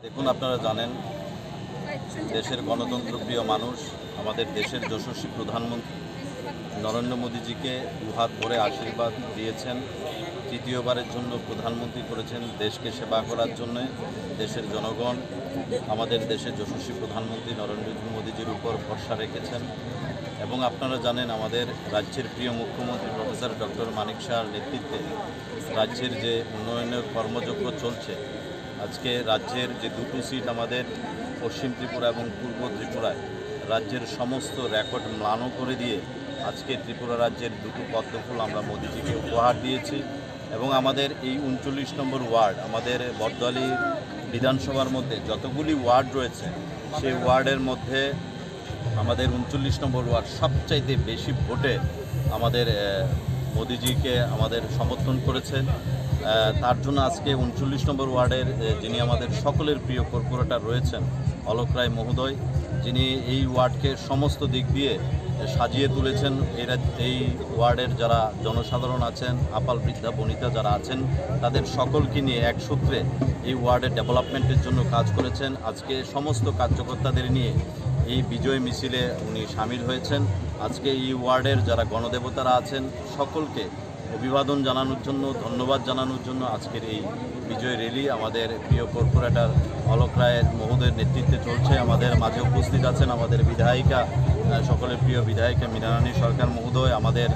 দেখুন, আপনারা জানেন দেশের গণতন্ত্রপ্রিয় মানুষ, আমাদের দেশের যশস্বী প্রধানমন্ত্রী নরেন্দ্র মোদীজিকে দুহাত ভরে আশীর্বাদ দিয়েছেন। তৃতীয়বারের জন্য প্রধানমন্ত্রী করেছেন দেশকে সেবা করার জন্য। দেশের জনগণ আমাদের দেশের যশস্বী প্রধানমন্ত্রী নরেন্দ্র মোদীজির উপর ভরসা রেখেছেন। এবং আপনারা জানেন আমাদের রাজ্যের প্রিয় মুখ্যমন্ত্রী প্রফেসর ডক্টর মানিক শাহর নেতৃত্বে রাজ্যের যে উন্নয়নের কর্মযজ্ঞ চলছে। আজকে রাজ্যের যে দুটো সিট আমাদের পশ্চিম ত্রিপুরা এবং পূর্ব ত্রিপুরায় রাজ্যের সমস্ত রেকর্ড ম্লান করে দিয়ে আজকে ত্রিপুরা রাজ্যের দুটো পদ্মফুল আমরা মোদিজিকে উপহার দিয়েছি। এবং আমাদের এই 39 নম্বর ওয়ার্ড, আমাদের বর্দোয়ালি বিধানসভার মধ্যে যতগুলি ওয়ার্ড রয়েছে সেই ওয়ার্ডের মধ্যে আমাদের 39 নম্বর ওয়ার্ড সবচাইতে বেশি ভোটে আমাদের মোদিজিকে আমাদের সমর্থন করেছেন। তার জন্য আজকে 39 নম্বর ওয়ার্ডের যিনি আমাদের সকলের প্রিয় কর্পোরেটর রয়েছেন অলোক রায় মহোদয়, যিনি এই ওয়ার্ডকে সমস্ত দিক দিয়ে সাজিয়ে তুলেছেন। এই ওয়ার্ডের যারা জনসাধারণ আছেন, আপাল বৃদ্ধা বনিতা যারা আছেন, তাদের সকলকে নিয়ে এক সূত্রে এই ওয়ার্ডের ডেভেলপমেন্টের জন্য কাজ করেছেন। আজকে সমস্ত কার্যকর্তাদের নিয়ে এই বিজয় মিছিলে উনি সামিল হয়েছেন। আজকে এই ওয়ার্ডের যারা গণদেবতারা আছেন সকলকে অভিবাদন জানানোর জন্য, ধন্যবাদ জানানোর জন্য আজকের এই বিজয় র্যালি আমাদের প্রিয় কর্পোরেটর অলোক রায়ের মহোদয়ের নেতৃত্বে চলছে। আমাদের মাঝে উপস্থিত আছেন আমাদের বিধায়িকা, সকলের প্রিয় বিধায়িকা মীনারানী সরকার মহোদয়, আমাদের